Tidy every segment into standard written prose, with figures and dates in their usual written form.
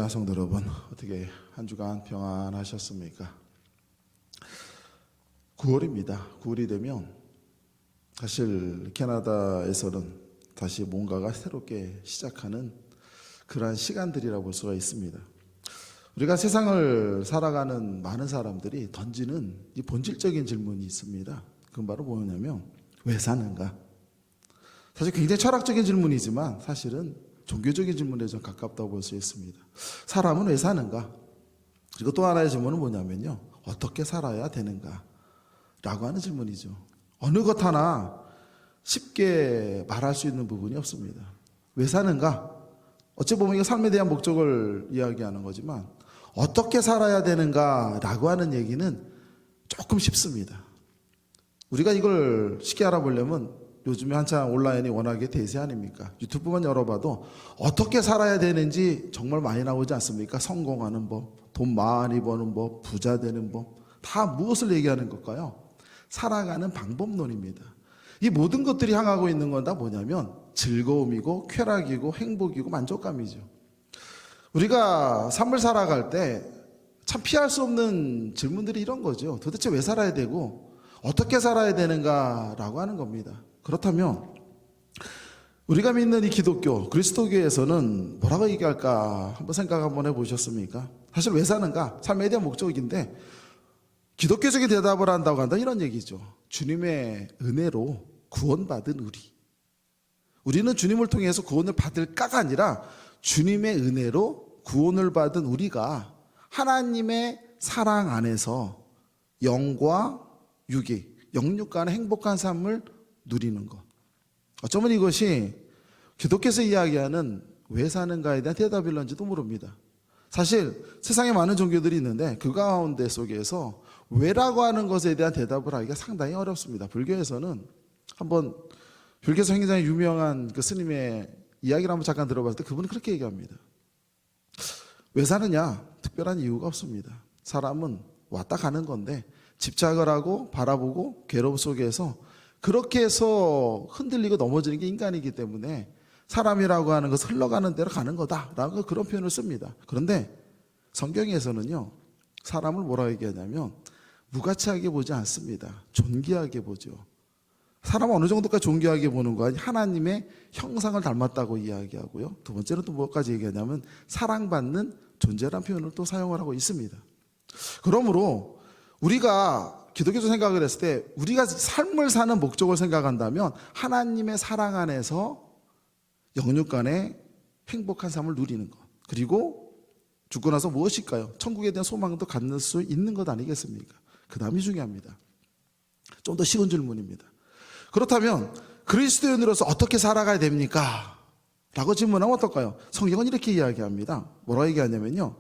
할렐루야. 성도 여러분, 어떻게 한 주간 평안하셨습니까? 9월입니다. 9월이 되면 사실 캐나다에서는 다시 뭔가가 새롭게 시작하는 그러한 시간들이라고 볼 수가 있습니다. 우리가 세상을 살아가는 많은 사람들이 던지는 이 본질적인 질문이 있습니다. 그건 바로 뭐냐면 왜 사는가? 사실 굉장히 철학적인 질문이지만 사실은 종교적인 질문에 좀 가깝다고 볼 수 있습니다. 사람은 왜 사는가? 그리고 또 하나의 질문은 뭐냐면요, 어떻게 살아야 되는가? 라고 하는 질문이죠. 어느 것 하나 쉽게 말할 수 있는 부분이 없습니다. 왜 사는가? 어찌 보면 이거 삶에 대한 목적을 이야기하는 거지만 어떻게 살아야 되는가? 라고 하는 얘기는 조금 쉽습니다. 우리가 이걸 쉽게 알아보려면 요즘에 한참 온라인이 워낙에 대세 아닙니까? 유튜브만 열어봐도 어떻게 살아야 되는지 정말 많이 나오지 않습니까? 성공하는 법, 돈 많이 버는 법, 부자 되는 법, 다 무엇을 얘기하는 걸까요? 살아가는 방법론입니다. 이 모든 것들이 향하고 있는 건 다 뭐냐면 즐거움이고 쾌락이고 행복이고 만족감이죠. 우리가 삶을 살아갈 때 참 피할 수 없는 질문들이 이런 거죠. 도대체 왜 살아야 되고 어떻게 살아야 되는가라고 하는 겁니다. 그렇다면 우리가 믿는 이 기독교, 그리스도교에서는 뭐라고 얘기할까 한번 생각 한번 해보셨습니까? 사실 왜 사는가? 삶에 대한 목적인데 기독교적인 대답을 한다고 한다 이런 얘기죠. 주님의 은혜로 구원받은 우리는 주님을 통해서 구원을 받을까가 아니라 주님의 은혜로 구원을 받은 우리가 하나님의 사랑 안에서 영과 육이, 영육 간의 행복한 삶을 누리는 것. 어쩌면 이것이 기독교에서 이야기하는 왜 사는가에 대한 대답일런지도 모릅니다. 사실 세상에 많은 종교들이 있는데 그 가운데 속에서 왜라고 하는 것에 대한 대답을 하기가 상당히 어렵습니다. 불교에서는 한번 불교에서 굉장히 유명한 그 스님의 이야기를 한번 잠깐 들어봤을 때 그분은 그렇게 얘기합니다. 왜 사느냐? 특별한 이유가 없습니다. 사람은 왔다 가는 건데 집착을 하고 바라보고 괴로움 속에서 그렇게 해서 흔들리고 넘어지는 게 인간이기 때문에 사람이라고 하는 것은 흘러가는 대로 가는 거다라고 그런 표현을 씁니다. 그런데 성경에서는요, 사람을 뭐라고 얘기하냐면 무가치하게 보지 않습니다. 존귀하게 보죠. 사람은 어느 정도까지 존귀하게 보는 거 아니 하나님의 형상을 닮았다고 이야기하고요. 두 번째는 또 뭐까지 얘기하냐면 사랑받는 존재라는 표현을 또 사용을 하고 있습니다. 그러므로 우리가 기독교적 생각을 했을 때 우리가 삶을 사는 목적을 생각한다면 하나님의 사랑 안에서 영육 간의 행복한 삶을 누리는 것, 그리고 죽고 나서 무엇일까요? 천국에 대한 소망도 갖는 수 있는 것 아니겠습니까? 그 다음이 중요합니다. 좀 더 쉬운 질문입니다. 그렇다면 그리스도인으로서 어떻게 살아가야 됩니까? 라고 질문하면 어떨까요? 성경은 이렇게 이야기합니다. 뭐라고 얘기하냐면요,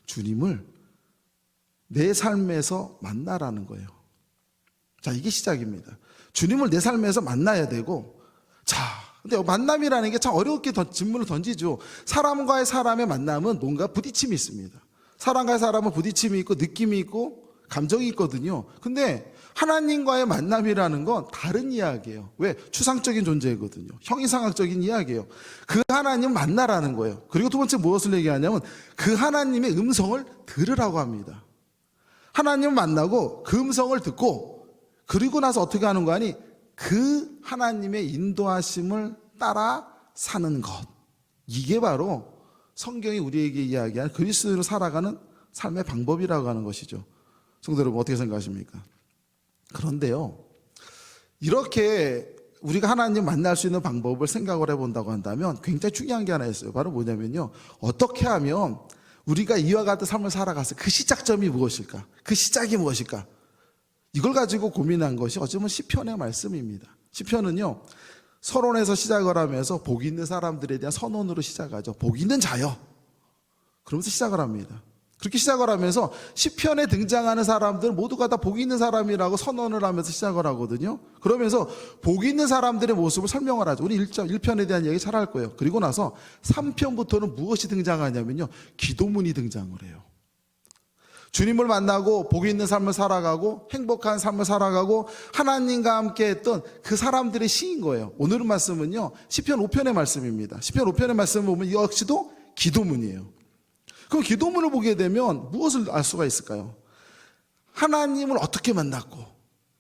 주님을 내 삶에서 만나라는 거예요. 자, 이게 시작입니다. 주님을 내 삶에서 만나야 되고, 자, 근데 만남이라는 게 참 어렵게 질문을 던지죠. 사람과의 사람의 만남은 뭔가 부딪힘이 있습니다. 사람과의 사람은 부딪힘이 있고 느낌이 있고 감정이 있거든요. 근데 하나님과의 만남이라는 건 다른 이야기예요. 왜? 추상적인 존재거든요. 형이상학적인 이야기예요. 그 하나님 만나라는 거예요. 그리고 두 번째 무엇을 얘기하냐면 그 하나님의 음성을 들으라고 합니다. 하나님을 만나고 그 음성을 듣고 그리고 나서 어떻게 하는 거 아니? 그 하나님의 인도하심을 따라 사는 것. 이게 바로 성경이 우리에게 이야기하는 그리스도로 살아가는 삶의 방법이라고 하는 것이죠. 성도 여러분, 어떻게 생각하십니까? 그런데요, 이렇게 우리가 하나님 만날 수 있는 방법을 생각을 해본다고 한다면 굉장히 중요한 게 하나 있어요. 바로 뭐냐면요, 어떻게 하면 우리가 이와 같은 삶을 살아가서 그 시작점이 무엇일까? 그 시작이 무엇일까? 이걸 가지고 고민한 것이 어쩌면 시편의 말씀입니다. 시편은요, 서론에서 시작을 하면서 복 있는 사람들에 대한 선언으로 시작하죠. 복 있는 자여. 그러면서 시작을 합니다. 그렇게 시작을 하면서 시편에 등장하는 사람들은 모두가 다 복 있는 사람이라고 선언을 하면서 시작을 하거든요. 그러면서 복 있는 사람들의 모습을 설명을 하죠. 우리 1편에 대한 얘기 잘 할 거예요. 그리고 나서 3편부터는 무엇이 등장하냐면요, 기도문이 등장을 해요. 주님을 만나고 복 있는 삶을 살아가고 행복한 삶을 살아가고 하나님과 함께 했던 그 사람들의 시인 거예요. 오늘의 말씀은요, 시편 5편의 말씀입니다. 시편 5편의 말씀을 보면 역시도 기도문이에요. 그럼 기도문을 보게 되면 무엇을 알 수가 있을까요? 하나님을 어떻게 만났고,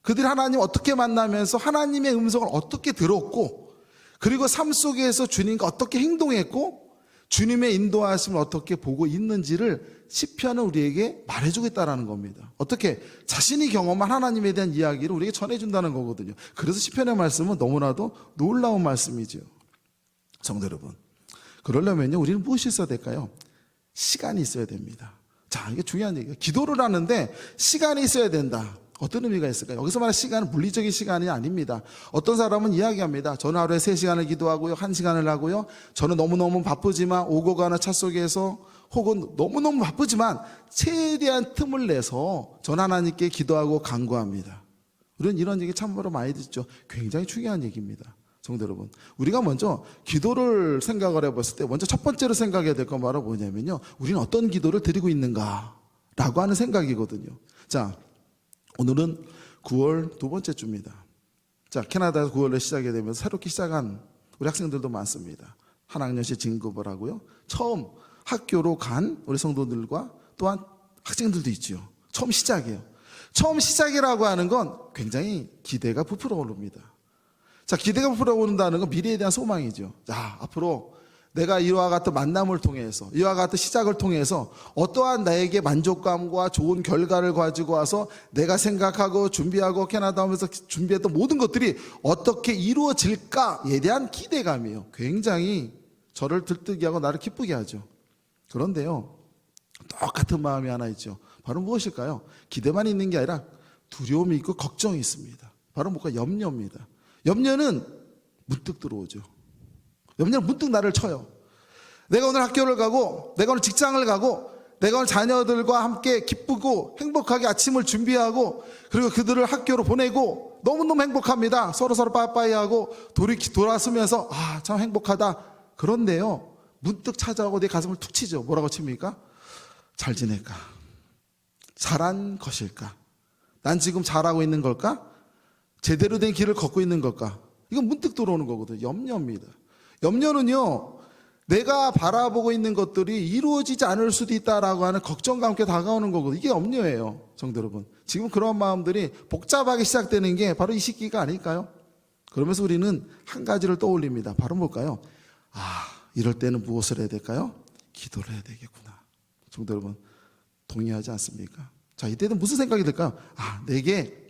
그들이 하나님을 어떻게 만나면서 하나님의 음성을 어떻게 들었고, 그리고 삶 속에서 주님과 어떻게 행동했고, 주님의 인도하심을 어떻게 보고 있는지를 시편은 우리에게 말해주겠다라는 겁니다. 어떻게? 자신이 경험한 하나님에 대한 이야기를 우리에게 전해준다는 거거든요. 그래서 시편의 말씀은 너무나도 놀라운 말씀이죠. 성도 여러분, 그러려면요, 우리는 무엇이 있어야 될까요? 시간이 있어야 됩니다. 자, 이게 중요한 얘기예요. 기도를 하는데 시간이 있어야 된다. 어떤 의미가 있을까요? 여기서 말하는 시간은 물리적인 시간이 아닙니다. 어떤 사람은 이야기합니다. 저는 하루에 3시간을 기도하고요, 1시간을 하고요, 저는 너무너무 바쁘지만 오고 가는 차 속에서 혹은 너무너무 바쁘지만 최대한 틈을 내서 전 하나님께 기도하고 간구합니다. 우리는 이런 얘기 참으로 많이 듣죠. 굉장히 중요한 얘기입니다. 성도 여러분, 우리가 먼저 기도를 생각을 해봤을 때 먼저 첫 번째로 생각해야 될 건 바로 뭐냐면요, 우리는 어떤 기도를 드리고 있는가 라고 하는 생각이거든요. 자, 오늘은 9월 두 번째 주입니다. 자, 캐나다에서 9월에 시작이 되면서 새롭게 시작한 우리 학생들도 많습니다. 한 학년씩 진급을 하고요, 처음 학교로 간 우리 성도들과 또한 학생들도 있죠. 처음 시작이에요. 처음 시작이라고 하는 건 굉장히 기대가 부풀어 오릅니다. 자, 기대가 부풀어 오른다는 건 미래에 대한 소망이죠. 자, 앞으로 내가 이와 같은 만남을 통해서, 이와 같은 시작을 통해서 어떠한 나에게 만족감과 좋은 결과를 가지고 와서 내가 생각하고 준비하고 캐나다 오면서 준비했던 모든 것들이 어떻게 이루어질까에 대한 기대감이에요. 굉장히 저를 들뜨게 하고 나를 기쁘게 하죠. 그런데요, 똑같은 마음이 하나 있죠. 바로 무엇일까요? 기대만 있는 게 아니라 두려움이 있고 걱정이 있습니다. 바로 뭐가 염려입니다. 염려는 문득 들어오죠. 염려는 문득 나를 쳐요. 내가 오늘 학교를 가고, 내가 오늘 직장을 가고, 내가 오늘 자녀들과 함께 기쁘고 행복하게 아침을 준비하고, 그리고 그들을 학교로 보내고 너무너무 행복합니다. 서로서로 빠빠이하고 돌아서면서 아, 참 행복하다. 그런데요, 문득 찾아오고 내 가슴을 툭 치죠. 뭐라고 칩니까? 잘 지낼까? 잘한 것일까? 난 지금 잘하고 있는 걸까? 제대로 된 길을 걷고 있는 걸까? 이건 문득 들어오는 거거든요. 염려입니다. 염려는요, 내가 바라보고 있는 것들이 이루어지지 않을 수도 있다라고 하는 걱정과 함께 다가오는 거거든요. 이게 염려예요, 성도 여러분. 지금 그런 마음들이 복잡하게 시작되는 게 바로 이 시기가 아닐까요? 그러면서 우리는 한 가지를 떠올립니다. 바로 뭘까요? 아, 이럴 때는 무엇을 해야 될까요? 기도를 해야 되겠구나. 성도 여러분, 동의하지 않습니까? 자, 이때는 무슨 생각이 들까요? 아, 내게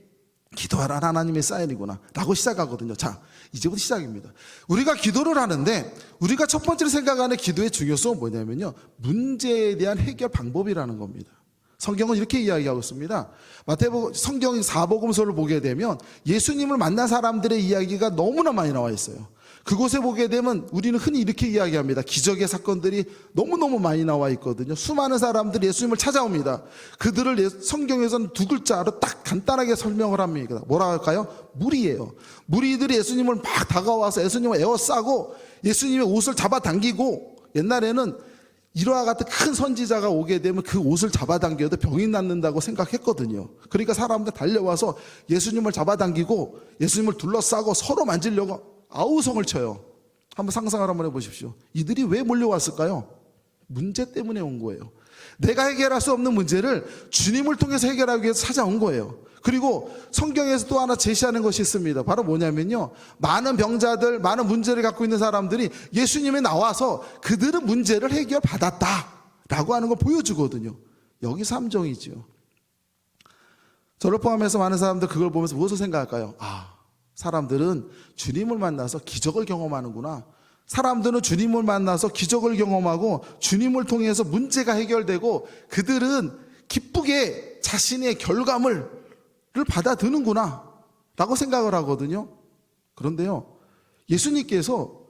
기도하라 하나님의 사인이구나 라고 시작하거든요. 자, 이제부터 시작입니다. 우리가 기도를 하는데 우리가 첫 번째로 생각하는 기도의 중요성은 뭐냐면요, 문제에 대한 해결 방법이라는 겁니다. 성경은 이렇게 이야기하고 있습니다. 마태복음, 성경 사복음서를 보게 되면 예수님을 만난 사람들의 이야기가 너무나 많이 나와 있어요. 그곳에 보게 되면 우리는 흔히 이렇게 이야기합니다. 기적의 사건들이 너무너무 많이 나와 있거든요. 수많은 사람들이 예수님을 찾아옵니다. 그들을 성경에서는 두 글자로 딱 간단하게 설명을 합니다. 뭐라 할까요? 무리예요. 무리들이 예수님을 막 다가와서 예수님을 에워싸고 예수님의 옷을 잡아당기고, 옛날에는 이와 같은 큰 선지자가 오게 되면 그 옷을 잡아당겨도 병이 낫는다고 생각했거든요. 그러니까 사람들 달려와서 예수님을 잡아당기고 예수님을 둘러싸고 서로 만지려고 아우성을 쳐요. 한번 상상을 한번 해보십시오. 이들이 왜 몰려왔을까요? 문제 때문에 온 거예요. 내가 해결할 수 없는 문제를 주님을 통해서 해결하기 위해서 찾아온 거예요. 그리고 성경에서 또 하나 제시하는 것이 있습니다. 바로 뭐냐면요, 많은 병자들, 많은 문제를 갖고 있는 사람들이 예수님에 나와서 그들은 문제를 해결받았다 라고 하는 걸 보여주거든요. 여기서 함정이죠. 저를 포함해서 많은 사람들 그걸 보면서 무엇을 생각할까요? 아, 사람들은 주님을 만나서 기적을 경험하는구나. 사람들은 주님을 만나서 기적을 경험하고 주님을 통해서 문제가 해결되고 그들은 기쁘게 자신의 결과물을 받아드는구나 라고 생각을 하거든요. 그런데요, 예수님께서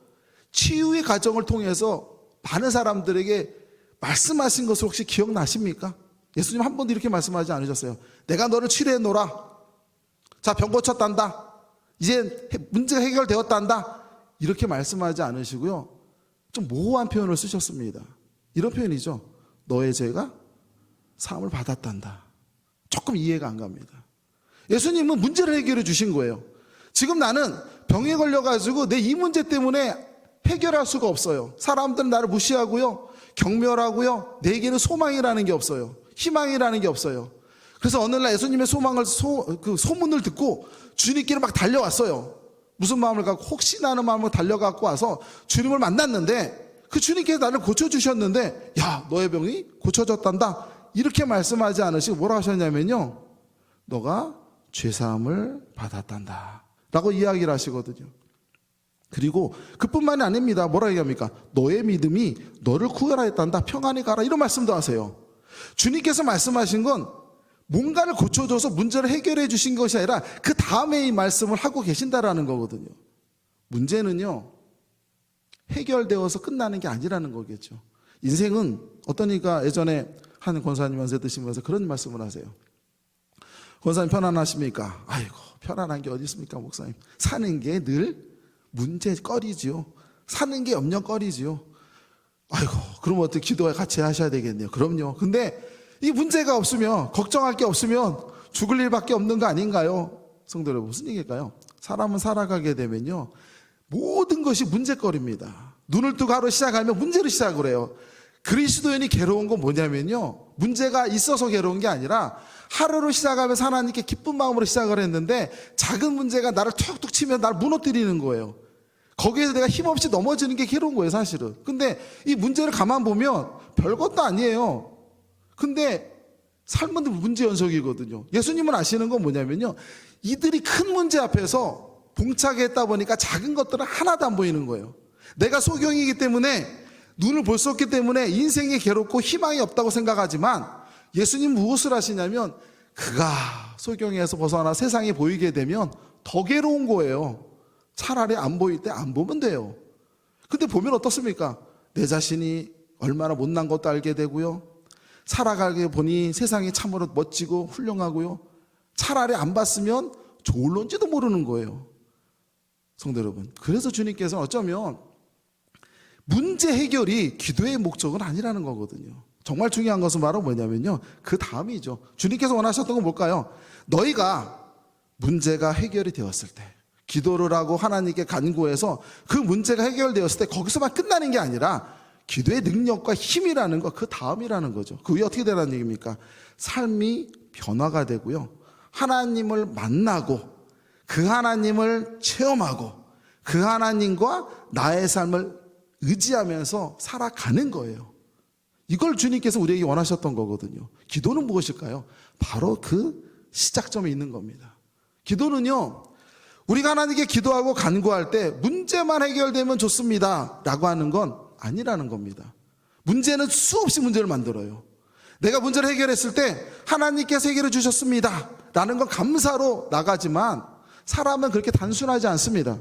치유의 과정을 통해서 많은 사람들에게 말씀하신 것을 혹시 기억나십니까? 예수님 한 번도 이렇게 말씀하지 않으셨어요. 내가 너를 치료해 놓으라. 자, 병 고쳤단다. 이제 문제가 해결되었단다. 이렇게 말씀하지 않으시고요, 좀 모호한 표현을 쓰셨습니다. 이런 표현이죠. 너의 죄가 사함을 받았단다. 조금 이해가 안 갑니다. 예수님은 문제를 해결해 주신 거예요. 지금 나는 병에 걸려가지고 내 이 문제 때문에 해결할 수가 없어요. 사람들은 나를 무시하고요, 경멸하고요. 내게는 소망이라는 게 없어요. 희망이라는 게 없어요. 그래서 어느 날 예수님의 소문을 듣고 주님께로 막 달려왔어요. 무슨 마음을 갖고? 혹시나 하는 마음을 달려갖고 와서 주님을 만났는데 그 주님께서 나를 고쳐주셨는데, 야, 너의 병이 고쳐졌단다, 이렇게 말씀하지 않으시고 뭐라 하셨냐면요, 너가 죄사함을 받았단다 라고 이야기를 하시거든요. 그리고 그뿐만이 아닙니다. 뭐라 얘기합니까? 너의 믿음이 너를 구원하였단다, 평안히 가라, 이런 말씀도 하세요. 주님께서 말씀하신 건 뭔가를 고쳐줘서 문제를 해결해 주신 것이 아니라 그 다음에 이 말씀을 하고 계신다라는 거거든요. 문제는요, 해결되어서 끝나는 게 아니라는 거겠죠. 인생은, 어떤 이가 예전에 한 권사님한테 드시면서 그런 말씀을 하세요. 권사님 편안하십니까? 아이고, 편안한 게 어디 있습니까, 목사님? 사는 게 늘 문제거리지요. 사는 게 염려거리지요. 아이고, 그럼 어떻게 기도와 같이 하셔야 되겠네요. 그럼요. 근데 이 문제가 없으면, 걱정할 게 없으면 죽을 일밖에 없는 거 아닌가요? 성도 여러분, 무슨 얘기일까요? 사람은 살아가게 되면요, 모든 것이 문제거리입니다. 눈을 뜨고 하루 시작하면 문제로 시작을 해요. 그리스도인이 괴로운 건 뭐냐면요, 문제가 있어서 괴로운 게 아니라 하루를 시작하면서 하나님께 기쁜 마음으로 시작을 했는데 작은 문제가 나를 툭툭 치면 나를 무너뜨리는 거예요. 거기에서 내가 힘없이 넘어지는 게 괴로운 거예요, 사실은. 근데 이 문제를 가만 보면 별것도 아니에요. 근데 삶은 문제 연속이거든요. 예수님은 아시는 건 뭐냐면요, 이들이 큰 문제 앞에서 봉착했다 보니까 작은 것들은 하나도 안 보이는 거예요. 내가 소경이기 때문에, 눈을 볼 수 없기 때문에 인생이 괴롭고 희망이 없다고 생각하지만, 예수님 무엇을 하시냐면 그가 소경에서 벗어나 세상에 보이게 되면 더 괴로운 거예요. 차라리 안 보일 때 안 보면 돼요. 근데 보면 어떻습니까? 내 자신이 얼마나 못난 것도 알게 되고요, 살아가게 보니 세상이 참으로 멋지고 훌륭하고요, 차라리 안 봤으면 좋을런지도 모르는 거예요. 성도 여러분, 그래서 주님께서는 어쩌면 문제 해결이 기도의 목적은 아니라는 거거든요. 정말 중요한 것은 바로 뭐냐면요, 그 다음이죠. 주님께서 원하셨던 건 뭘까요? 너희가 문제가 해결이 되었을 때, 기도를 하고 하나님께 간구해서 그 문제가 해결되었을 때 거기서만 끝나는 게 아니라 기도의 능력과 힘이라는 거, 그 다음이라는 거죠. 그 위에 어떻게 되라는 얘기입니까? 삶이 변화가 되고요, 하나님을 만나고 그 하나님을 체험하고 그 하나님과 나의 삶을 의지하면서 살아가는 거예요. 이걸 주님께서 우리에게 원하셨던 거거든요. 기도는 무엇일까요? 바로 그 시작점에 있는 겁니다. 기도는요, 우리가 하나님께 기도하고 간구할 때 문제만 해결되면 좋습니다 라고 하는 건 아니라는 겁니다. 문제는 수없이 문제를 만들어요. 내가 문제를 해결했을 때 하나님께서 해결해 주셨습니다 라는 건 감사로 나가지만, 사람은 그렇게 단순하지 않습니다.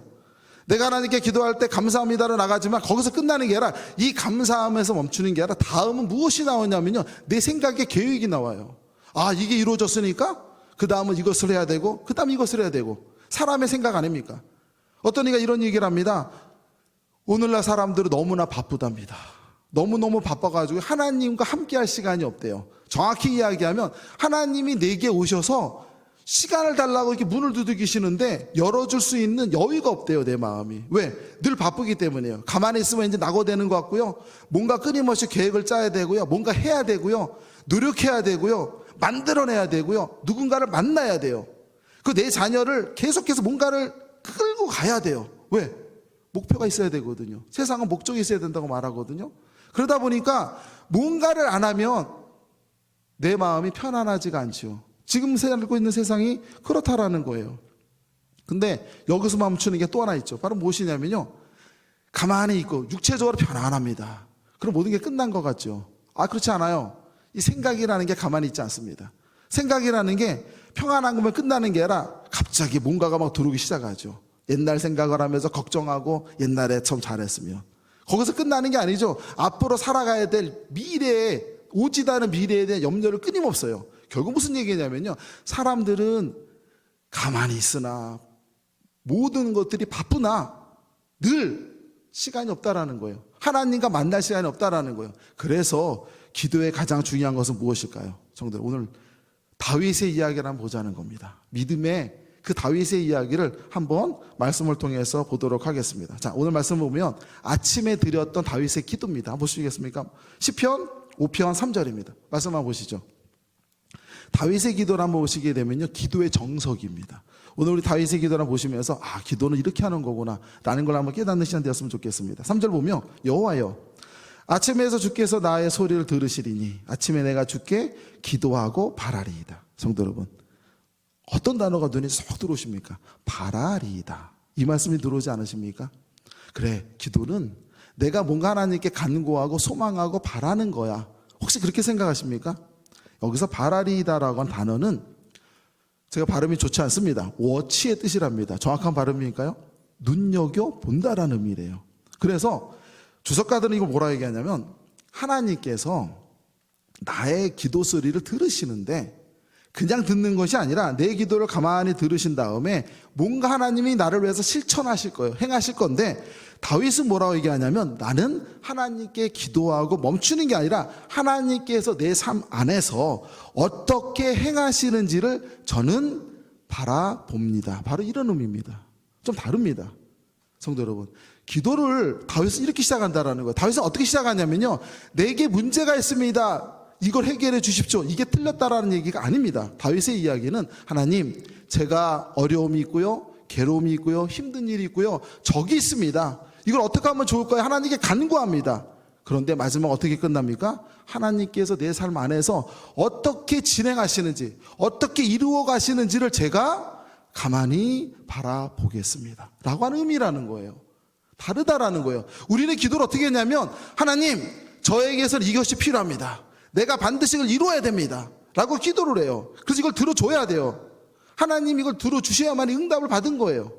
내가 하나님께 기도할 때 감사합니다로 나가지만 거기서 끝나는 게 아니라, 이 감사함에서 멈추는 게 아니라 다음은 무엇이 나오냐면요, 내 생각의 계획이 나와요. 아, 이게 이루어졌으니까 그 다음은 이것을 해야 되고 그 다음 이것을 해야 되고. 사람의 생각 아닙니까? 어떤 이가 이런 얘기를 합니다. 오늘날 사람들은 너무나 바쁘답니다. 너무너무 바빠가지고 하나님과 함께 할 시간이 없대요. 정확히 이야기하면 하나님이 내게 오셔서 시간을 달라고 이렇게 문을 두드리시는데 열어줄 수 있는 여유가 없대요, 내 마음이. 왜? 늘 바쁘기 때문이에요. 가만히 있으면 이제 낙오되는 것 같고요, 뭔가 끊임없이 계획을 짜야 되고요, 뭔가 해야 되고요, 노력해야 되고요, 만들어내야 되고요, 누군가를 만나야 돼요. 그 내 자녀를 계속해서 뭔가를 끌고 가야 돼요. 왜? 목표가 있어야 되거든요. 세상은 목적이 있어야 된다고 말하거든요. 그러다 보니까 뭔가를 안 하면 내 마음이 편안하지가 않죠. 지금 살고 있는 세상이 그렇다라는 거예요. 근데 여기서 멈추는 게 또 하나 있죠. 바로 무엇이냐면요, 가만히 있고 육체적으로 편안합니다. 그럼 모든 게 끝난 것 같죠. 아, 그렇지 않아요. 이 생각이라는 게 가만히 있지 않습니다. 생각이라는 게 평안한 거면 끝나는 게 아니라 갑자기 뭔가가 막 들어오기 시작하죠. 옛날 생각을 하면서 걱정하고, 옛날에 참 잘했으면. 거기서 끝나는 게 아니죠. 앞으로 살아가야 될 미래에, 오지도 않은 미래에 대한 염려를 끊임없어요. 결국 무슨 얘기냐면요, 사람들은 가만히 있으나 모든 것들이 바쁘나 늘 시간이 없다라는 거예요. 하나님과 만날 시간이 없다라는 거예요. 그래서 기도의 가장 중요한 것은 무엇일까요? 성도들, 오늘 다윗의 이야기를 한번 보자는 겁니다. 믿음의 그 다윗의 이야기를 한번 말씀을 통해서 보도록 하겠습니다. 자, 오늘 말씀 보면 아침에 드렸던 다윗의 기도입니다. 한번 보시겠습니까? 시편 5편 3절입니다. 말씀 한번 보시죠. 다윗의 기도를 한번 보시게 되면요, 기도의 정석입니다. 오늘 우리 다윗의 기도를 한번 보시면서 기도는 이렇게 하는 거구나 라는 걸 한번 깨닫는 시간 되었으면 좋겠습니다. 3절 보면 여호와여, 아침에서 주께서 나의 소리를 들으시리니 아침에 내가 주께 기도하고 바라리이다. 성도 여러분, 어떤 단어가 눈에 쏙 들어오십니까? 바라리이다. 이 말씀이 들어오지 않으십니까? 그래, 기도는 내가 뭔가 하나님께 간구하고 소망하고 바라는 거야. 혹시 그렇게 생각하십니까? 여기서 바라리이다라고 한 단어는 제가 발음이 좋지 않습니다. 워치의 뜻이랍니다. 정확한 발음이니까요, 눈여겨본다라는 의미래요. 그래서 주석가들은 이걸 뭐라 얘기하냐면, 하나님께서 나의 기도 소리를 들으시는데 그냥 듣는 것이 아니라 내 기도를 가만히 들으신 다음에 뭔가 하나님이 나를 위해서 실천하실 거예요. 행하실 건데, 다윗은 뭐라고 얘기하냐면, 나는 하나님께 기도하고 멈추는 게 아니라 하나님께서 내 삶 안에서 어떻게 행하시는지를 저는 바라봅니다. 바로 이런 의미입니다. 좀 다릅니다. 성도 여러분, 기도를 다윗은 이렇게 시작한다라는 거예요. 다윗은 어떻게 시작하냐면요, 내게 문제가 있습니다, 이걸 해결해 주십시오, 이게 틀렸다라는 얘기가 아닙니다. 다윗의 이야기는, 하나님, 제가 어려움이 있고요, 괴로움이 있고요, 힘든 일이 있고요, 적이 있습니다, 이걸 어떻게 하면 좋을까요? 하나님께 간구합니다. 그런데 마지막 어떻게 끝납니까? 하나님께서 내 삶 안에서 어떻게 진행하시는지, 어떻게 이루어 가시는지를 제가 가만히 바라보겠습니다 라고 하는 의미라는 거예요. 다르다라는 거예요. 우리는 기도를 어떻게 했냐면, 하나님, 저에게서는 이것이 필요합니다, 내가 반드시 이걸 이루어야 됩니다 라고 기도를 해요. 그래서 이걸 들어줘야 돼요. 하나님 이걸 들어주셔야만 응답을 받은 거예요.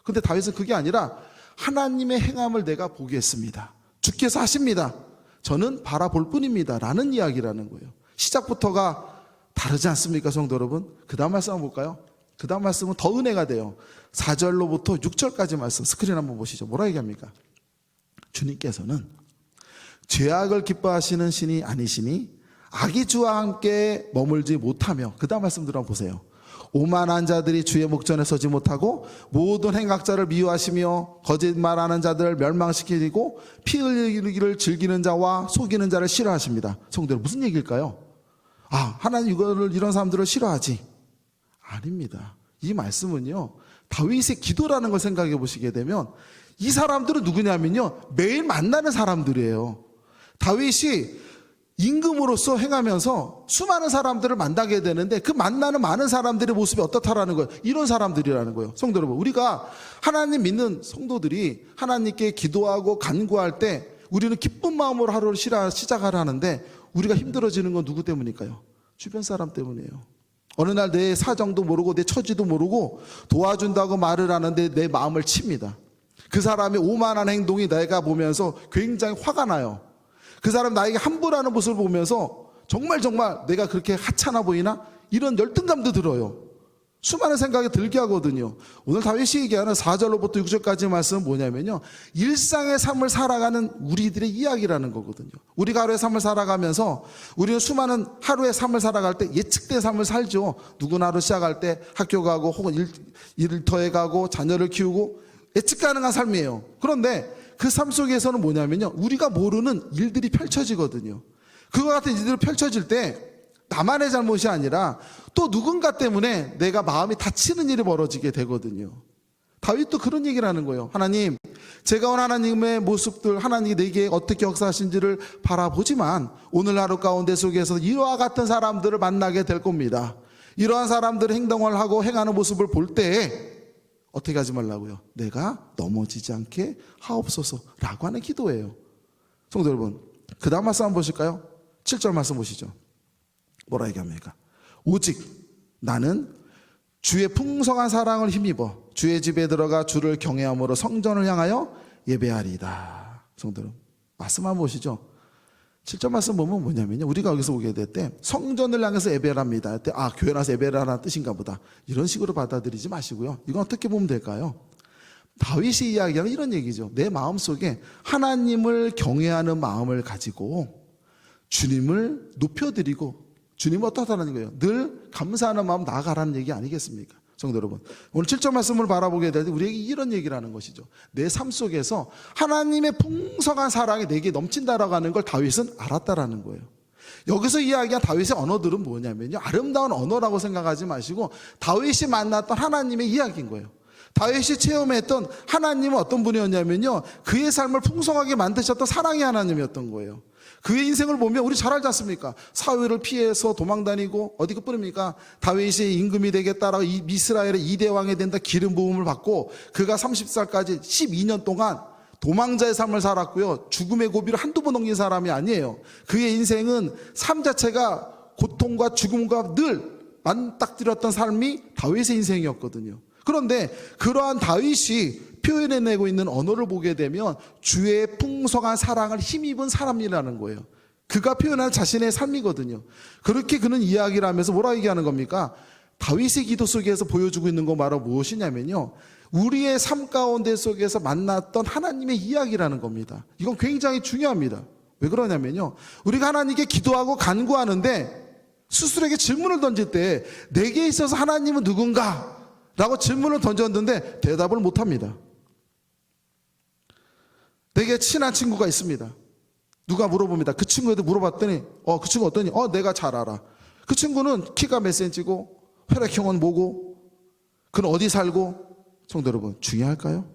근데 다윗은 그게 아니라, 하나님의 행함을 내가 보겠습니다, 주께서 하십니다, 저는 바라볼 뿐입니다 라는 이야기라는 거예요. 시작부터가 다르지 않습니까, 성도 여러분? 그 다음 말씀 한번 볼까요? 그 다음 말씀은 더 은혜가 돼요. 4절로부터 6절까지 말씀 스크린 한번 보시죠. 뭐라 얘기합니까? 주님께서는 죄악을 기뻐하시는 신이 아니시니 악이 주와 함께 머물지 못하며, 그 다음 말씀 들어 보세요. 오만한 자들이 주의 목전에 서지 못하고 모든 행악자를 미워하시며 거짓말하는 자들을 멸망시키고 피 흘리기를 즐기는 자와 속이는 자를 싫어하십니다. 성도들, 무슨 얘기일까요? 하나님 이런 사람들을 싫어하지? 아닙니다. 이 말씀은요, 다윗의 기도라는 걸 생각해 보시게 되면, 이 사람들은 누구냐면요, 매일 만나는 사람들이에요. 다윗이 임금으로서 행하면서 수많은 사람들을 만나게 되는데, 그 만나는 많은 사람들의 모습이 어떻다라는 거예요. 이런 사람들이라는 거예요. 성도 여러분, 우리가 하나님 믿는 성도들이 하나님께 기도하고 간구할 때 우리는 기쁜 마음으로 하루를 시작을 하는데, 우리가 힘들어지는 건 누구 때문일까요? 주변 사람 때문이에요. 어느 날 내 사정도 모르고 내 처지도 모르고 도와준다고 말을 하는데 내 마음을 칩니다. 그 사람의 오만한 행동이 내가 보면서 굉장히 화가 나요. 그 사람 나에게 함부로하는 모습을 보면서 정말 내가 그렇게 하찮아 보이나? 이런 열등감도 들어요. 수많은 생각이 들게 하거든요. 오늘 다윗이 얘기하는 4절로부터 6절까지 말씀은 뭐냐면요, 일상의 삶을 살아가는 우리들의 이야기라는 거거든요. 우리가 하루의 삶을 살아가면서 우리는 수많은 하루의 삶을 살아갈 때 예측된 삶을 살죠. 누구나 하루 시작할 때 학교 가고 혹은 일터에 가고 자녀를 키우고 예측 가능한 삶이에요. 그런데 그 삶 속에서는 뭐냐면요, 우리가 모르는 일들이 펼쳐지거든요. 그와 같은 일들이 펼쳐질 때 나만의 잘못이 아니라 또 누군가 때문에 내가 마음이 다치는 일이 벌어지게 되거든요. 다윗도 그런 얘기를 하는 거예요. 하나님, 제가 온 하나님의 모습들, 하나님이 내게 어떻게 역사하신지를 바라보지만 오늘 하루 가운데 속에서 이와 같은 사람들을 만나게 될 겁니다. 이러한 사람들의 행동을 하고 행하는 모습을 볼 때에 어떻게 하지 말라고요? 내가 넘어지지 않게 하옵소서라고 하는 기도예요. 성도 여러분, 그 다음 말씀 한번 보실까요? 7절 말씀 보시죠. 뭐라 얘기합니까? 오직 나는 주의 풍성한 사랑을 힘입어 주의 집에 들어가 주를 경외함으로 성전을 향하여 예배하리이다. 성도 여러분, 말씀 한번 보시죠. 7절 말씀 보면 뭐냐면요, 우리가 여기서 보게 될 때 성전을 향해서 예배를 합니다. 그때 교회 나서 예배를 하라는 뜻인가 보다, 이런 식으로 받아들이지 마시고요. 이건 어떻게 보면 될까요? 다윗이 이야기하는 이런 얘기죠. 내 마음속에 하나님을 경외하는 마음을 가지고 주님을 높여드리고, 주님은 어떻다는 거예요? 늘 감사하는 마음 나아가라는 얘기 아니겠습니까? 성도 여러분, 오늘 7절 말씀을 바라보게 될 때 우리에게 이런 얘기를 하는 것이죠. 내 삶 속에서 하나님의 풍성한 사랑이 내게 넘친다라고 하는 걸 다윗은 알았다라는 거예요. 여기서 이야기한 다윗의 언어들은 뭐냐면요, 아름다운 언어라고 생각하지 마시고 다윗이 만났던 하나님의 이야기인 거예요. 다윗이 체험했던 하나님은 어떤 분이었냐면요, 그의 삶을 풍성하게 만드셨던 사랑의 하나님이었던 거예요. 그의 인생을 보면 우리 잘 알지 않습니까? 사울을 피해서 도망다니고 어디 끝뿐입니까? 다윗이 임금이 되겠다라고 이스라엘의 2대 왕이 된다 기름 부음을 받고 그가 30살까지 12년 동안 도망자의 삶을 살았고요. 죽음의 고비를 한두 번 넘긴 사람이 아니에요. 그의 인생은 삶 자체가 고통과 죽음과 늘 맞닥뜨렸던 삶이 다윗의 인생이었거든요. 그런데 그러한 다윗이 표현해내고 있는 언어를 보게 되면 주의 풍성한 사랑을 힘입은 사람이라는 거예요. 그가 표현한 자신의 삶이거든요. 그렇게 그는 이야기를 하면서 뭐라고 얘기하는 겁니까? 다윗의 기도 속에서 보여주고 있는 거 바로 무엇이냐면요, 우리의 삶 가운데 속에서 만났던 하나님의 이야기라는 겁니다. 이건 굉장히 중요합니다. 왜 그러냐면요, 우리가 하나님께 기도하고 간구하는데 스스로에게 질문을 던질 때 내게 있어서 하나님은 누군가? 라고 질문을 던졌는데 대답을 못합니다. 내게 친한 친구가 있습니다. 누가 물어봅니다. 그 친구한테 물어봤더니 그 친구 어떠니? 내가 잘 알아. 그 친구는 키가 몇 센치고 혈액형은 뭐고 그는 어디 살고. 성도 여러분, 중요할까요?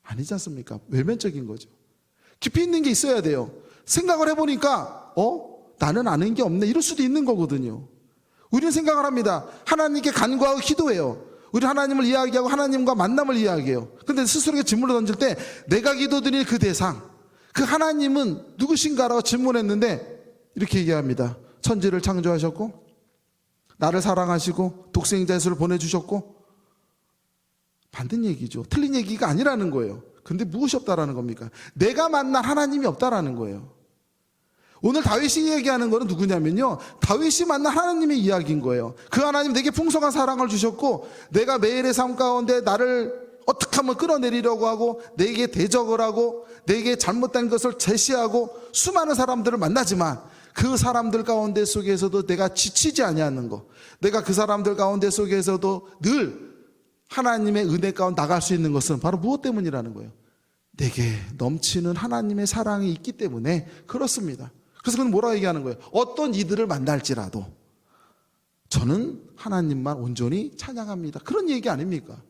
아니지 않습니까? 외면적인 거죠. 깊이 있는 게 있어야 돼요. 생각을 해보니까 나는 아는 게 없네, 이럴 수도 있는 거거든요. 우리는 생각을 합니다. 하나님께 간구하고 기도해요. 우리 하나님을 이야기하고 하나님과 만남을 이야기해요. 근데 스스로에게 질문을 던질 때 내가 기도드릴 그 대상, 그 하나님은 누구신가라고 질문했는데 이렇게 얘기합니다. 천지를 창조하셨고 나를 사랑하시고 독생자 예수를 보내주셨고. 맞는 얘기죠. 틀린 얘기가 아니라는 거예요. 근데 무엇이 없다라는 겁니까? 내가 만난 하나님이 없다라는 거예요. 오늘 다윗이 얘기하는 거는 누구냐면요, 다윗이 만난 하나님의 이야기인 거예요. 그 하나님 내게 풍성한 사랑을 주셨고 내가 매일의 삶 가운데 나를 어떻게 하면 끌어내리려고 하고 내게 대적을 하고 내게 잘못된 것을 제시하고 수많은 사람들을 만나지만 그 사람들 가운데 속에서도 내가 지치지 아니하는 것, 내가 그 사람들 가운데 속에서도 늘 하나님의 은혜 가운데 나갈 수 있는 것은 바로 무엇 때문이라는 거예요? 내게 넘치는 하나님의 사랑이 있기 때문에 그렇습니다. 그래서 그는 뭐라고 얘기하는 거예요? 어떤 이들을 만날지라도 저는 하나님만 온전히 찬양합니다. 그런 얘기 아닙니까?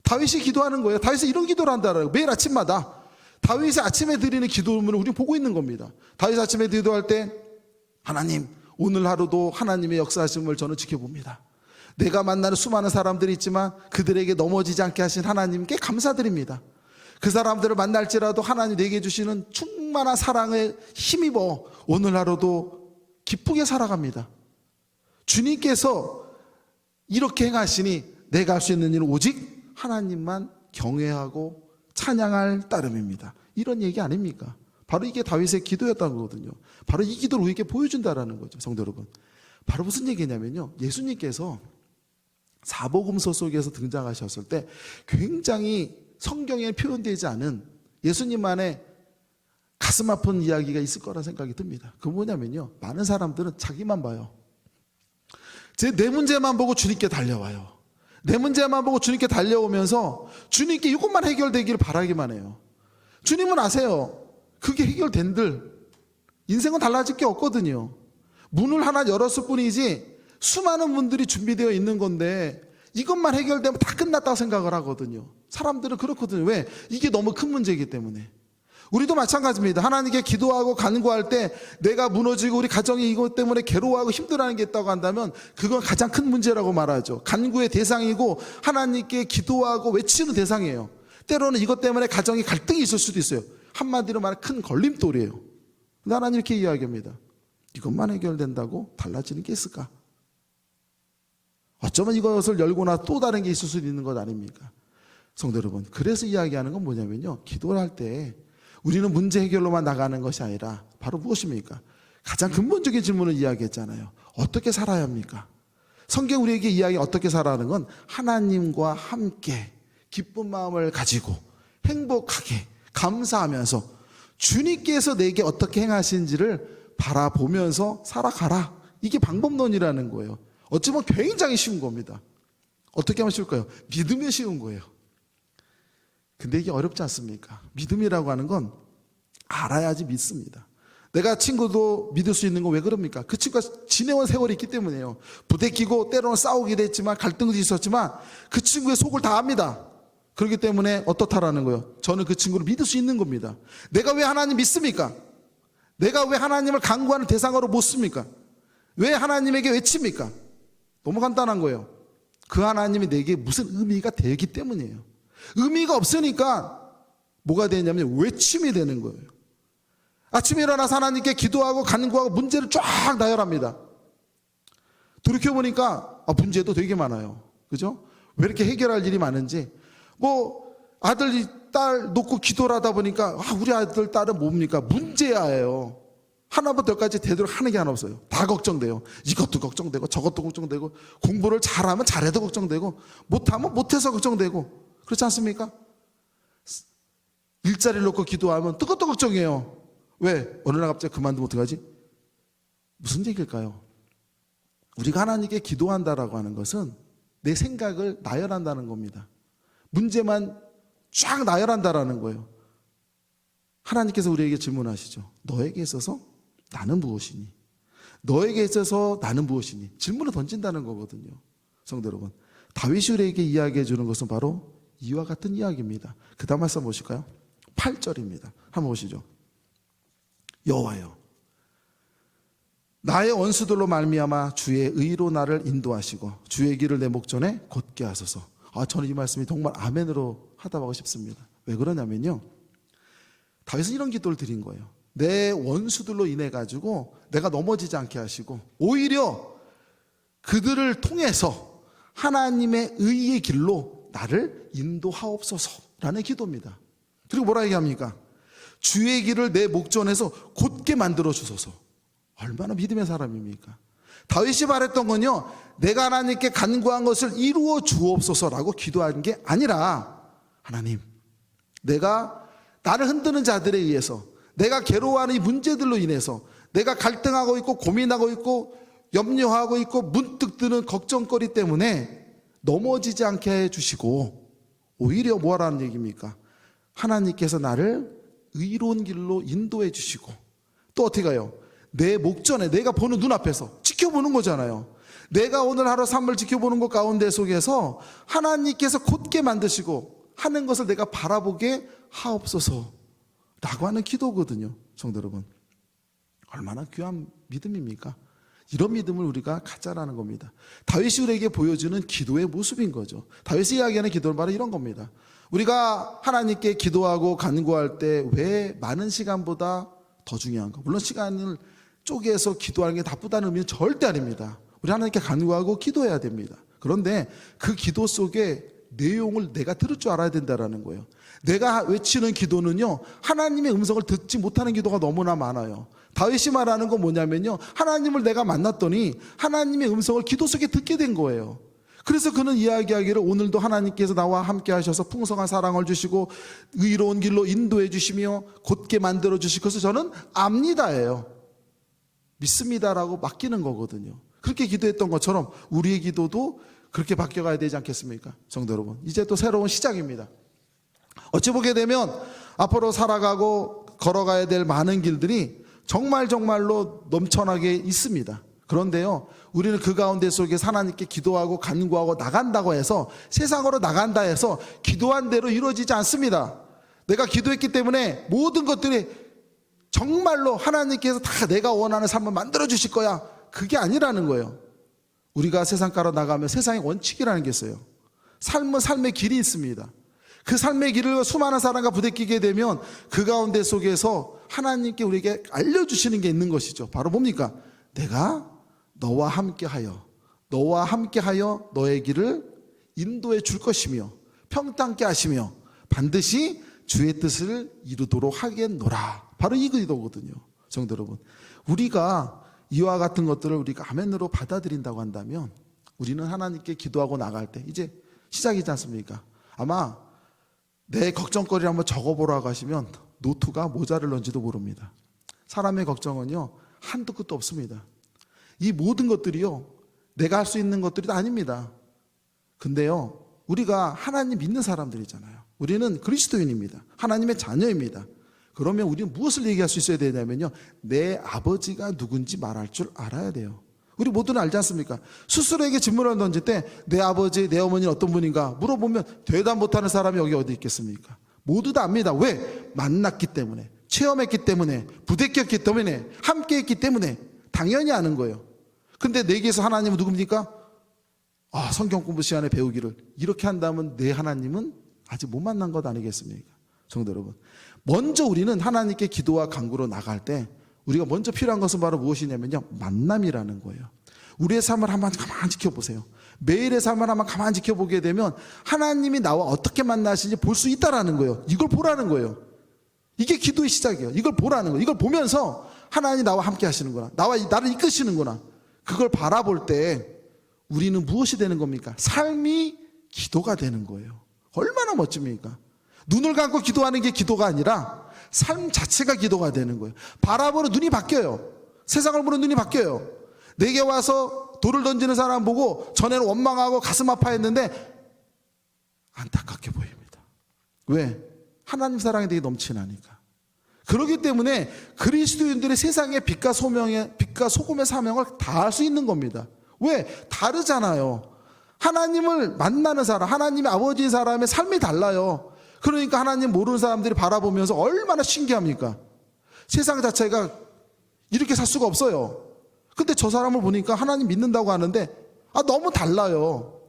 다윗이 기도하는 거예요. 다윗이 이런 기도를 한다라고. 매일 아침마다 다윗이 아침에 드리는 기도문을 우리 보고 있는 겁니다. 다윗이 아침에 기도할 때 하나님, 오늘 하루도 하나님의 역사하심을 저는 지켜봅니다. 내가 만나는 수많은 사람들이 있지만 그들에게 넘어지지 않게 하신 하나님께 감사드립니다. 그 사람들을 만날지라도 하나님 내게 주시는 충만한 사랑에 힘입어 오늘 하루도 기쁘게 살아갑니다. 주님께서 이렇게 행하시니 내가 할 수 있는 일은 오직 하나님만 경외하고 찬양할 따름입니다. 이런 얘기 아닙니까? 바로 이게 다윗의 기도였다는 거거든요. 바로 이 기도를 우리에게 보여준다는 거죠. 성도 여러분, 바로 무슨 얘기냐면요, 예수님께서 사복음서 속에서 등장하셨을 때 굉장히 성경에 표현되지 않은 예수님만의 가슴 아픈 이야기가 있을 거라 생각이 듭니다. 그건 뭐냐면요, 많은 사람들은 자기만 봐요. 내 문제만 보고 주님께 달려와요. 내 문제만 보고 주님께 달려오면서 주님께 이것만 해결되기를 바라기만 해요. 주님은 아세요. 그게 해결된들 인생은 달라질 게 없거든요. 문을 하나 열었을 뿐이지 수많은 문들이 준비되어 있는 건데 이것만 해결되면 다 끝났다고 생각을 하거든요. 사람들은 그렇거든요. 왜? 이게 너무 큰 문제이기 때문에. 우리도 마찬가지입니다. 하나님께 기도하고 간구할 때 내가 무너지고 우리 가정이 이것 때문에 괴로워하고 힘들어하는 게 있다고 한다면 그건 가장 큰 문제라고 말하죠. 간구의 대상이고 하나님께 기도하고 외치는 대상이에요. 때로는 이것 때문에 가정이 갈등이 있을 수도 있어요. 한마디로 말하면 큰 걸림돌이에요. 근데 하나님 이렇게 이야기합니다. 이것만 해결된다고 달라지는 게 있을까? 어쩌면 이것을 열고 나서 또 다른 게 있을 수도 있는 것 아닙니까? 성도 여러분, 그래서 이야기하는 건 뭐냐면요, 기도를 할 때 우리는 문제 해결로만 나가는 것이 아니라 바로 무엇입니까? 가장 근본적인 질문을 이야기했잖아요. 어떻게 살아야 합니까? 성경 우리에게 이야기 어떻게 살아가는 건 하나님과 함께 기쁜 마음을 가지고 행복하게 감사하면서 주님께서 내게 어떻게 행하신지를 바라보면서 살아가라. 이게 방법론이라는 거예요. 어찌 보면 굉장히 쉬운 겁니다. 어떻게 하면 쉬울까요? 믿으면 쉬운 거예요. 근데 이게 어렵지 않습니까? 믿음이라고 하는 건 알아야지 믿습니다. 내가 친구도 믿을 수 있는 건 왜 그럽니까? 그 친구가 지내온 세월이 있기 때문이에요. 부대끼고 때로는 싸우기도 했지만 갈등도 있었지만 그 친구의 속을 다 압니다. 그렇기 때문에 어떻다라는 거예요? 저는 그 친구를 믿을 수 있는 겁니다. 내가 왜 하나님 믿습니까? 내가 왜 하나님을 간구하는 대상으로 못 씁니까? 왜 하나님에게 외칩니까? 너무 간단한 거예요. 그 하나님이 내게 무슨 의미가 되기 때문이에요. 의미가 없으니까 뭐가 되냐면 외침이 되는 거예요. 아침에 일어나서 하나님께 기도하고 간구하고 문제를 쫙 나열합니다. 돌이켜보니까 문제도 되게 많아요. 그죠? 왜 이렇게 해결할 일이 많은지. 뭐 아들 딸 놓고 기도를 하다 보니까 우리 아들 딸은 뭡니까? 문제야예요. 하나부터 열까지 되도록 하는 게 하나 없어요. 다 걱정돼요. 이것도 걱정되고 저것도 걱정되고 공부를 잘하면 잘해도 걱정되고 못하면 못해서 걱정되고 그렇지 않습니까? 일자리를 놓고 기도하면 그것도 걱정해요. 왜? 어느 날 갑자기 그만두면 어떡하지? 무슨 얘기일까요? 우리가 하나님께 기도한다라고 하는 것은 내 생각을 나열한다는 겁니다. 문제만 쫙 나열한다라는 거예요. 하나님께서 우리에게 질문하시죠. 너에게 있어서 나는 무엇이니? 너에게 있어서 나는 무엇이니? 질문을 던진다는 거거든요. 성도 여러분, 다윗이 우리에게 이야기해 주는 것은 바로 이와 같은 이야기입니다. 그 다음 말씀 보실까요? 8절입니다. 한번 보시죠. 여호와여, 나의 원수들로 말미암아 주의 의로 나를 인도하시고 주의 길을 내 목전에 곧게 하소서. 저는 이 말씀이 정말 아멘으로 하답하고 싶습니다. 왜 그러냐면요, 다윗은 이런 기도를 드린 거예요. 내 원수들로 인해 가지고 내가 넘어지지 않게 하시고 오히려 그들을 통해서 하나님의 의의 길로 나를 인도하옵소서라는 기도입니다. 그리고 뭐라 얘기합니까? 주의 길을 내 목전에서 곧게 만들어 주소서. 얼마나 믿음의 사람입니까? 다윗이 바랬던 건요, 내가 하나님께 간구한 것을 이루어 주옵소서라고 기도한 게 아니라, 하나님, 내가 나를 흔드는 자들에 의해서, 내가 괴로워하는 이 문제들로 인해서, 내가 갈등하고 있고 고민하고 있고 염려하고 있고 문득 드는 걱정거리 때문에 넘어지지 않게 해주시고, 오히려 뭐라는 얘기입니까? 하나님께서 나를 의로운 길로 인도해 주시고, 또 어떻게 가요? 내 목전에, 내가 보는 눈앞에서 지켜보는 거잖아요. 내가 오늘 하루 삶을 지켜보는 것 가운데 속에서 하나님께서 곧게 만드시고 하는 것을 내가 바라보게 하옵소서 라고 하는 기도거든요. 성도 여러분, 얼마나 귀한 믿음입니까? 이런 믿음을 우리가 갖자라는 겁니다. 다윗이 우리에게 보여주는 기도의 모습인 거죠. 다윗이 이야기하는 기도는 바로 이런 겁니다. 우리가 하나님께 기도하고 간구할 때 왜 많은 시간보다 더 중요한가? 물론 시간을 쪼개서 기도하는 게 나쁘다는 의미는 절대 아닙니다. 우리 하나님께 간구하고 기도해야 됩니다. 그런데 그 기도 속에 내용을 내가 들을 줄 알아야 된다는 거예요. 내가 외치는 기도는요, 하나님의 음성을 듣지 못하는 기도가 너무나 많아요. 다윗이 말하는 건 뭐냐면요, 하나님을 내가 만났더니 하나님의 음성을 기도 속에 듣게 된 거예요. 그래서 그는 이야기하기를 오늘도 하나님께서 나와 함께 하셔서 풍성한 사랑을 주시고 의로운 길로 인도해 주시며 곧게 만들어 주실 것을 저는 압니다예요. 믿습니다라고 맡기는 거거든요. 그렇게 기도했던 것처럼 우리의 기도도 그렇게 바뀌어가야 되지 않겠습니까? 성도 여러분, 이제 또 새로운 시작입니다. 어찌 보게 되면 앞으로 살아가고 걸어가야 될 많은 길들이 정말로 넘쳐나게 있습니다. 그런데요, 우리는 그 가운데 속에서 하나님께 기도하고 간구하고 나간다고 해서, 세상으로 나간다 해서 기도한 대로 이루어지지 않습니다. 내가 기도했기 때문에 모든 것들이 정말로 하나님께서 다 내가 원하는 삶을 만들어 주실 거야, 그게 아니라는 거예요. 우리가 세상가로 나가면 세상의 원칙이라는 게 있어요. 삶은 삶의 길이 있습니다. 그 삶의 길을 수많은 사람과 부대끼게 되면 그 가운데 속에서 하나님께 우리에게 알려주시는 게 있는 것이죠. 바로 뭡니까? 내가 너와 함께하여 너의 길을 인도해 줄 것이며 평탄케 하시며 반드시 주의 뜻을 이루도록 하겠노라. 바로 이 기도거든요. 성도 여러분, 우리가 이와 같은 것들을 우리가 아멘으로 받아들인다고 한다면 우리는 하나님께 기도하고 나갈 때 이제 시작이지 않습니까? 아마 내 걱정거리를 한번 적어보라고 하시면 노트가 모자랄런지도 모릅니다. 사람의 걱정은요, 한도 끝도 없습니다. 이 모든 것들이요, 내가 할 수 있는 것들이 아닙니다. 근데요, 우리가 하나님 믿는 사람들이잖아요. 우리는 그리스도인입니다. 하나님의 자녀입니다. 그러면 우리는 무엇을 얘기할 수 있어야 되냐면요, 내 아버지가 누군지 말할 줄 알아야 돼요. 우리 모두는 알지 않습니까? 스스로에게 질문을 던질 때 내 아버지, 내 어머니는 어떤 분인가 물어보면 대답 못하는 사람이 여기 어디 있겠습니까? 모두 다 압니다. 왜? 만났기 때문에, 체험했기 때문에, 부대꼈기 때문에, 함께했기 때문에 당연히 아는 거예요. 근데 내게서 하나님은 누굽니까? 성경 공부 시간에 배우기를 이렇게 한다면 내 하나님은 아직 못 만난 것 아니겠습니까? 성도 여러분, 먼저 우리는 하나님께 기도와 간구로 나갈 때 우리가 먼저 필요한 것은 바로 무엇이냐면요, 만남이라는 거예요. 우리의 삶을 한번 가만히 지켜보세요. 매일의 삶을 한번 가만히 지켜보게 되면 하나님이 나와 어떻게 만나시는지 볼 수 있다라는 거예요. 이걸 보라는 거예요. 이게 기도의 시작이에요. 이걸 보라는 거예요. 이걸 보면서 하나님이 나와 함께 하시는구나, 나를 이끄시는구나, 그걸 바라볼 때 우리는 무엇이 되는 겁니까? 삶이 기도가 되는 거예요. 얼마나 멋집니까? 눈을 감고 기도하는 게 기도가 아니라 삶 자체가 기도가 되는 거예요. 바라보는 눈이 바뀌어요. 세상을 보는 눈이 바뀌어요. 내게 와서 돌을 던지는 사람 보고 전에는 원망하고 가슴 아파했는데 안타깝게 보입니다. 왜? 하나님 사랑이 되게 넘치나니까. 그렇기 때문에 그리스도인들의 세상의 빛과 소금의 사명을 다할 수 있는 겁니다. 왜? 다르잖아요. 하나님을 만나는 사람, 하나님의 아버지인 사람의 삶이 달라요. 그러니까 하나님 모르는 사람들이 바라보면서 얼마나 신기합니까? 세상 자체가 이렇게 살 수가 없어요. 근데 저 사람을 보니까 하나님 믿는다고 하는데 너무 달라요.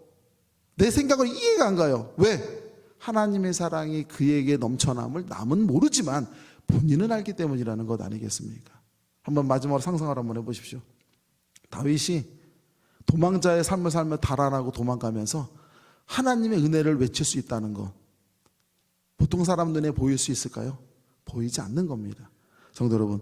내 생각을 이해가 안 가요. 왜? 하나님의 사랑이 그에게 넘쳐남을 남은 모르지만 본인은 알기 때문이라는 것 아니겠습니까? 한번 마지막으로 상상을 한번 해보십시오. 다윗이 도망자의 삶을 살며 달아나고 도망가면서 하나님의 은혜를 외칠 수 있다는 것, 보통 사람 눈에 보일 수 있을까요? 보이지 않는 겁니다. 성도 여러분,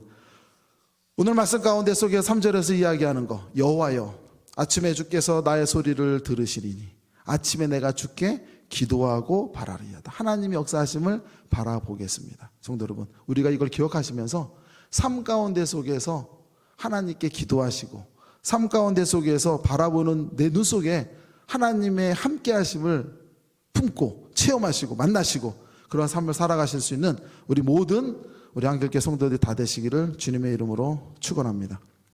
오늘 말씀 가운데 속에 3절에서 이야기하는 거, 여호와여 아침에 주께서 나의 소리를 들으시리니 아침에 내가 주께 기도하고 바라리이다. 하나님의 역사하심을 바라보겠습니다. 성도 여러분, 우리가 이걸 기억하시면서 삶 가운데 속에서 하나님께 기도하시고 삶 가운데 속에서 바라보는 내 눈 속에 하나님의 함께 하심을 품고 체험하시고 만나시고 그런 삶을 살아가실 수 있는 우리 모든 우리 한길교 성도들이 다 되시기를 주님의 이름으로 축원합니다.